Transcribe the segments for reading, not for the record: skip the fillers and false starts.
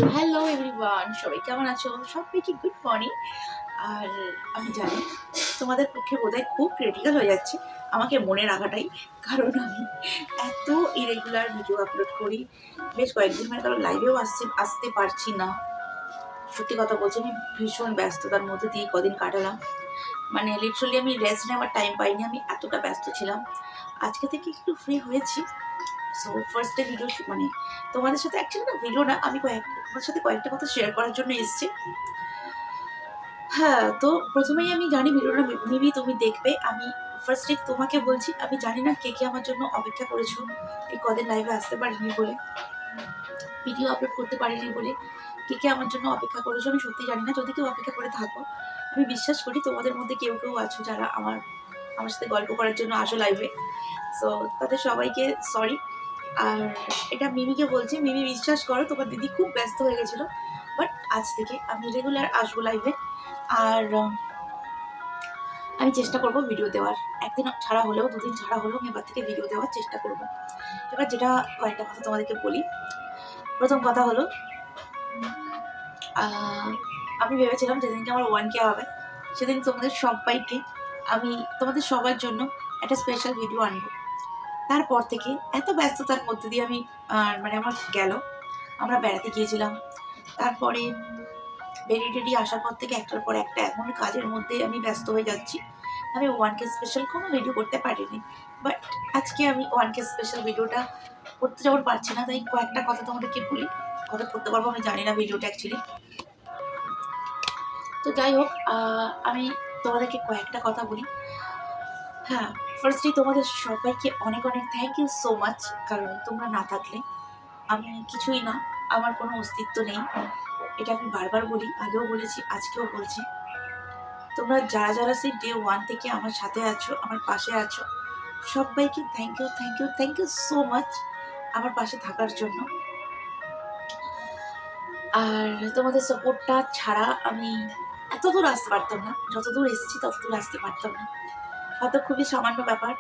Hello everyone, সবাই কেমন আছো? সবাইকে গুড মর্নিং। আর আমি জানি তোমাদের পক্ষে বোধহয় খুব ক্রিটিক্যাল হয়ে যাচ্ছে আমাকে মনে রাখাটাই, কারণ আমি এত ইরেগুলার ভিডিও আপলোড করি। বেশ কয়েকদিন মানে কারো লাইভেও আসতে পারছি না। সত্যি কথা বলছি, আমি ভীষণ ব্যস্ততার মধ্যে দিয়ে কদিন কাটালাম। মানে লিটারালি আমি রেস্ট নেওয়ার টাইম পাইনি, আমি এতটা ব্যস্ত ছিলাম। আজকে থেকে একটু ফ্রি হয়েছি। সো ফার্স্টে ভিডিও মানে তোমাদের সাথে অ্যাকচুয়ালি না ভিডিও না, আমি তোমাদের সাথে কয়েকটা কথা শেয়ার করার জন্য এসেছি। হ্যাঁ, তো প্রথমেই আমি জানি ভিডিওটা মেবি তুমি দেখবে। আমি ফার্স্টে তোমাকে বলছি, আমি জানি না কে কে আমার জন্য অপেক্ষা করেছো এই কদিন লাইভে আসতে পারিনি বলে, ভিডিও আপলোড করতে পারিনি বলে। কে কে আমার জন্য অপেক্ষা করেছো আমি সত্যি জানি না। যদি কেউ অপেক্ষা করে থাকো, আমি বিশ্বাস করি তোমাদের মধ্যে কেউ কেউ আছো যারা আমার আমার সাথে গল্প করার জন্য আসো লাইভে। সো তাদের সবাইকে সরি। আর এটা মিমিকে বলছি, মিমি বিশ্বাস করো তোমার দিদি খুব ব্যস্ত হয়ে গেছিলো, বাট আজ থেকে আমি রেগুলার আসবো লাইভে। আর আমি চেষ্টা করবো ভিডিও দেওয়ার, একদিন ছাড়া হলেও দুদিন ছাড়া হলেও আমি এবার থেকে ভিডিও দেওয়ার চেষ্টা করবো। এবার যেটা কয়েকটা কথা তোমাদেরকে বলি। প্রথম কথা হলো, আমি ভেবেছিলাম যেদিনকে আমার 1K হবে সেদিন তোমাদের সবার জন্য একটা স্পেশাল ভিডিও আনবো। তারপর থেকে এত ব্যস্ততার মধ্যে দিয়ে আমি মানে আমার গেল, আমরা বেড়াতে গিয়েছিলাম। তারপরে বেরিয়ে আসার পর থেকে একটার পর একটা এমন কাজের মধ্যে আমি ব্যস্ত হয়ে যাচ্ছি, আমি 1K স্পেশাল কোনো ভিডিও করতে পারিনি। বাট আজকে আমি 1K স্পেশাল ভিডিওটা করতে যখন পারছি না, তাই কয়েকটা কথা তোমাদেরকে বলি। কত করতে পারবো আমি জানি না ভিডিওটা অ্যাকচুয়ালি। তো যাই হোক, আমি তোমাদেরকে কয়েকটা কথা বলি। হ্যাঁ, ফার্স্টলি তোমাদের সবাইকে অনেক অনেক থ্যাংক ইউ সো মাচ। কারণ তোমরা না থাকলে আমি কিছুই না, আমার কোনো অস্তিত্ব নেই। এটা আমি বারবার বলি, আগেও বলেছি, আজকেও বলছি। তোমরা যারা যারা সেই ডে 1 থেকে আমার সাথে আছো, আমার পাশে আছো, সবাইকে thank you thank you thank you so much আমার পাশে থাকার জন্য। আর তোমাদের সাপোর্টটা ছাড়া আমি এত দূর আসতে পারতাম না, যত দূর এসেছি তত দূর আসতে পারতাম না। হয়তো খুবই সামান্য ব্যাপার,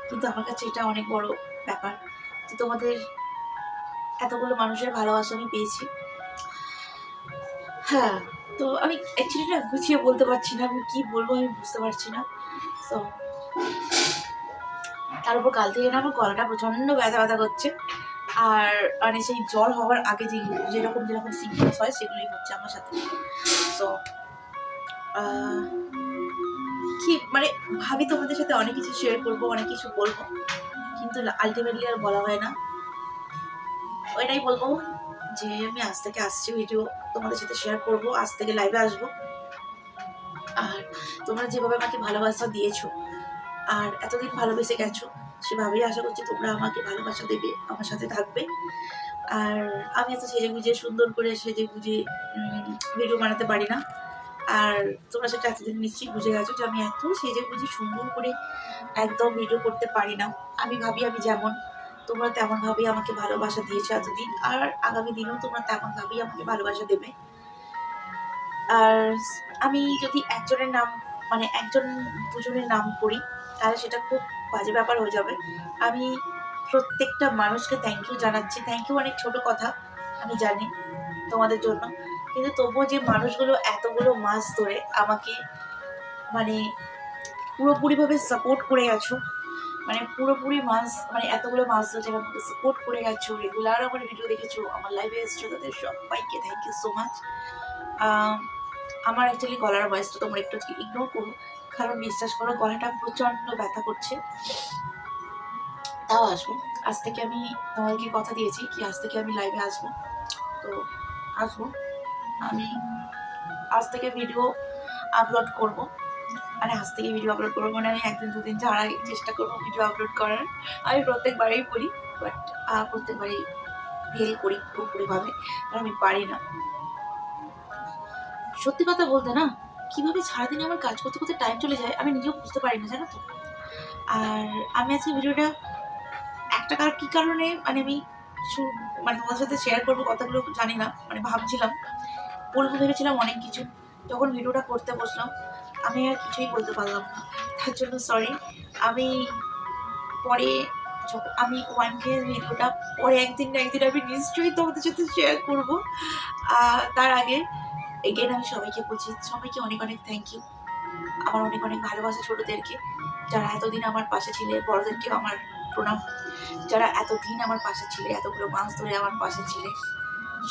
কিন্তু আমার কাছে এটা অনেক বড় ব্যাপার যে তোমাদের এতগুলো মানুষের ভালোবাসা আমি পেয়েছি। হ্যাঁ, তো আমি অ্যাকচুয়ালি না গুছিয়ে বলতে পারছি না, আমি কি বলবো আমি বুঝতে পারছি না। তো তার উপর কাল থেকে না আমার গলাটা প্রচন্ড ব্যথা ব্যথা করছে। আর মানে সেই জ্বর হওয়ার আগে যেরকম যেরকম সিমটমস হয় সেগুলোই হচ্ছে আমার সাথে। তো কি মানে ভাবি তোমাদের সাথে অনেক কিছু শেয়ার করবো, অনেক কিছু বলবো, কিন্তু আলটিমেটলি আর বলা হয় না। ওইটাই বলবো যে আমি আজ থেকে আসছি, ভিডিও তোমাদের সাথে শেয়ার করবো, আজ থেকে লাইভে আসবো। আর তোমরা যেভাবে আমাকে ভালোবাসা দিয়েছো আর এতদিন ভালোবেসে গেছো, সেভাবেই আশা করছি তোমরা আমাকে ভালোবাসা দেবে, আমার সাথে থাকবে। আর আমি এত সেজে গুজে সুন্দর করে সেজে গুজে ভিডিও বানাতে পারি না। আর তোমরা সেটা এতদিন নিশ্চয়ই বুঝে গেছো যে আমি এত সেজে গুজে সুন্দর করে একদম ভিডিও করতে পারি না। আমি ভাবি আমি যেমন, তোমরা তেমন ভাবেই আমাকে ভালোবাসা দিয়েছো এতদিন, আর আগামী দিনেও তোমরা তেমন ভাবেই আমাকে ভালোবাসা দেবে। আর আমি যদি একজনের নাম মানে একজন দুজনের নাম করি তাহলে সেটা খুব বাজে ব্যাপার হয়ে যাবে। আমি প্রত্যেকটা মানুষকে থ্যাংক ইউ জানাচ্ছি। থ্যাংক ইউ অনেক ছোট কথা, আমি জানি তোমাদের জন্য, কিন্তু তবুও যে মানুষগুলো এতগুলো মাস ধরে আমাকে মানে পুরোপুরিভাবে সাপোর্ট করে গেছো, মানে পুরোপুরি মাস মানে এতগুলো মাস ধরে যারা আমাকে সাপোর্ট করে গেছো, রেগুলার আমার ভিডিও দেখেছো, আমার লাইভে এসেছো, তাদের সবাইকে থ্যাংক ইউ সো মাচ। আমার অ্যাকচুয়ালি গলার ভয়েসটা তোমরা একটু ইগনোর করো, কারণ বিশ্বাস করো গলাটা প্রচন্ড ব্যথা করছে। তাও আসবো, আজ থেকে আমি তোমাদেরকে কথা দিয়েছি কি আজ থেকে আমি লাইভে আসবো। তো আসবো, আমি আজ থেকে ভিডিও আপলোড করবো। মানে আজ থেকে ভিডিও আপলোড করবো মানে আমি একদিন দুদিন ছাড়াই চেষ্টা করবো ভিডিও আপলোড করার। আমি প্রত্যেকবারেই করি, বাট প্রত্যেকবারই ফেল করি পুরোপুরিভাবে, কারণ আমি পারি না। সত্যি কথা বলতে না, কিভাবে সারাদিনে আমার কাজ করতে করতে টাইম চলে যায় আমি নিজেও বুঝতে পারি না, জানো তো। আর আমি আজকে ভিডিওটা কি কারণে মানে আমি মানে তোমাদের সাথে শেয়ার করবো কথাগুলো জানি না, মানে ভাবছিলাম বলবো ভেবেছিলাম অনেক কিছু। যখন ভিডিওটা করতে বসলাম আমি আর কিছুই বলতে পারলাম না, তার জন্য সরি। আমি পরে যখন আমি 1K ভিডিওটা পরে একদিন না একদিন আমি নিশ্চয়ই তোমাদের সাথে শেয়ার করব। তার আগে এগেন আমি সবাইকে বলছি, সবাইকে অনেক অনেক থ্যাংক ইউ। আমার অনেক অনেক ভালোবাসা ছোটদেরকে, যারা এতদিন আমার পাশে ছিলে। বড়দেরকেও আমার প্রণাম, যারা এতদিন আমার পাশে ছিলে, এতগুলো মাস ধরে আমার পাশে ছিলে।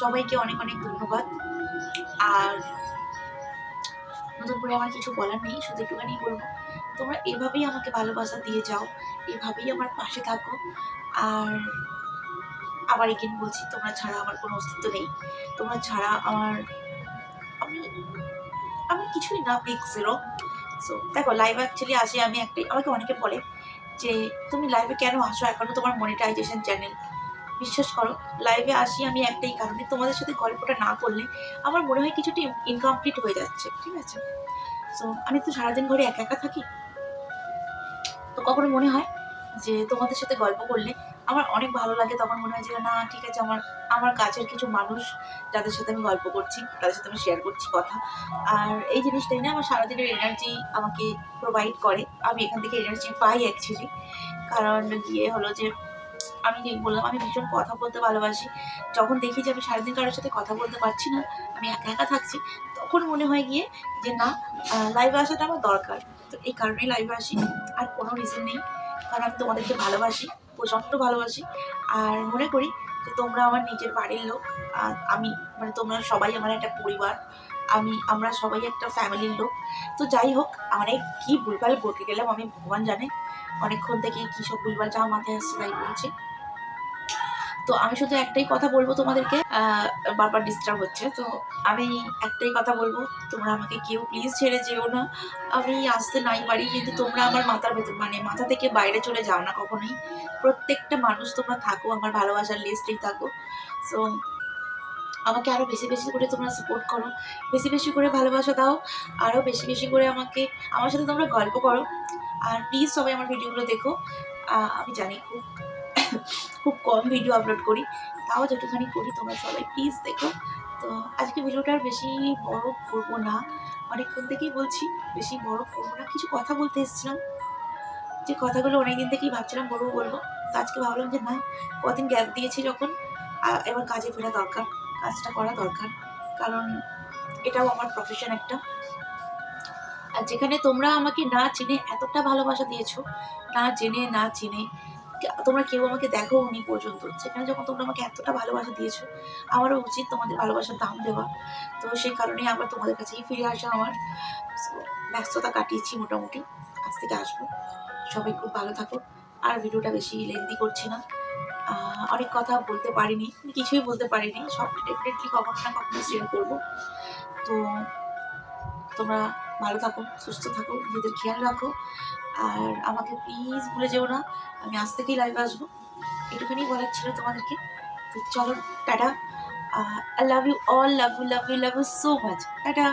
সবাইকে অনেক অনেক ধন্যবাদ। আর নতুন করে আমার কিছু বলার নেই, শুধু একটুখানি বলবো, তোমরা এভাবেই আমাকে ভালোবাসা দিয়ে যাও, এভাবেই আমার পাশে থাকো। আর আবার এগেন বলছি, তোমরা ছাড়া আমার কোনো অস্তিত্ব নেই, তোমরা ছাড়া আমার আমি আমি কিছুই না, বিগ জিরো। সো দেখো, লাইভ অ্যাকচুয়ালি আসি আমি একটাই, আমাকে অনেকে বলে যে তুমি লাইভে কেন আসো, এখনো তোমার মনিটাইজেশন চ্যানেল। বিশ্বাস করো, লাইভে আসি আমি একটাই কারণে, তোমাদের সাথে গল্পটা না করলে আমার মনে হয় কিছুটা ইনকমপ্লিট হয়ে যাচ্ছে, ঠিক আছে? সো আমি তো সারাদিন ঘরে একা একা থাকি, তো কখনো মনে হয় যে তোমাদের সাথে গল্প করলে আমার অনেক ভালো লাগে। তখন মনে হয় যে না, ঠিক আছে, আমার আমার কাছের কিছু মানুষ যাদের সাথে আমি গল্প করছি, তাদের সাথে আমি শেয়ার করছি কথা। আর এই জিনিসটাই না আমার সারাদিনের এনার্জি আমাকে প্রোভাইড করে। আমি এখান থেকে এনার্জি পাই অ্যাকচুয়ালি। কারণ গিয়ে হলো যে আমি যে বললাম, আমি ভীষণ কথা বলতে ভালোবাসি। যখন দেখি যে আমি সারাদিন কারোর সাথে কথা বলতে পারছি না, আমি একা একা থাকছি, তখন মনে হয় গিয়ে যে না, লাইভে আসাটা আমার দরকার। তো এই কারণেই লাইভে আসি, আর কোনো রিজন নেই। কারণ আমি তোমাদেরকে ভালোবাসি, প্রচণ্ড ভালোবাসি। আর মনে করি যে তোমরা আমার নিজের বাড়ির লোক। আর আমি, মানে তোমরা সবাই আমার একটা পরিবার, আমরা সবাই একটা ফ্যামিলির লোক। তো যাই হোক, অনেক কি ভুলভাল বকে গেলাম আমি, ভগবান জানে। অনেকক্ষণ থেকে কী সব ভুলভাল যা মাথায় আসছে তাই বলছি। তো আমি শুধু একটাই কথা বলবো তোমাদেরকে, বারবার ডিস্টার্ব হচ্ছে, তো আমি একটাই কথা বলবো, তোমরা আমাকে কেউ প্লিজ ছেড়ে যেও না। আমি আসতে নাই পারি, কিন্তু তোমরা আমার মাথার ভেতর, মানে মাথা থেকে বাইরে চলে যাও না কখনোই। প্রত্যেকটা মানুষ তোমরা থাকো, আমার ভালোবাসার লিস্টেই থাকো। সো আমাকে আরও বেশি বেশি করে তোমরা সাপোর্ট করো, বেশি বেশি করে ভালোবাসা দাও, আরও বেশি বেশি করে আমাকে, আমার সাথে তোমরা গল্প করো। আর প্লিজ সবাই আমার ভিডিওগুলো দেখো। আমি জানি খুব খুব কম ভিডিও আপলোড করি, তাও যেটুখানি করি তোমরা সবাই প্লিজ দেখো। তো আজকে ভিডিওটা আর বেশি বড় করবো না, অনেকক্ষণ থেকেই বলছি, বেশি বড় করবো না। কিছু কথা বলতে এসেছিলাম, যে কথাগুলো অনেকদিন থেকেই ভাবছিলাম বলবো বলবো, তো আজকে ভাবলাম যে না, কদিন গ্যাপ দিয়েছি যখন, এবার কাজে ফেরা দরকার, কাজটা করা দরকার। কারণ এটাও আমার প্রফেশন একটা। আর যেখানে তোমরা আমাকে না চিনে এতটা ভালোবাসা দিয়েছো, না জেনে না চিনে, তোমরা কেউ আমাকে দেখো উনি পর্যন্ত, সেখানে যখন তোমরা আমাকে এতটা ভালোবাসা দিয়েছো, আমারও উচিত তোমাদের ভালোবাসার দাম দেওয়া। তো সেই কারণেই আবার তোমাদের কাছেই ফিরে আসা আমার। So, ব্যস্ততা কাটিয়েছি মোটামুটি, আজ থেকে আসবো। সবাই খুব ভালো থাকো। আর ভিডিওটা বেশি লেন্দি করছি না। অনেক কথা বলতে পারিনি, কিছুই বলতে পারিনি, সব ডেফিনেটলি কখনো না কখনো শেয়ার করবো। তো তোমরা ভালো থাকো, সুস্থ থাকো, নিজেদের খেয়াল রাখো। আর আমাকে প্লিজ ভুলে যেও না, আমি আজ থেকেই লাইভে আসবো, এটুখানি বলার ছিল তোমাদেরকে। তো চলো, টাটা। I love you all, love you love you love you so much, tata.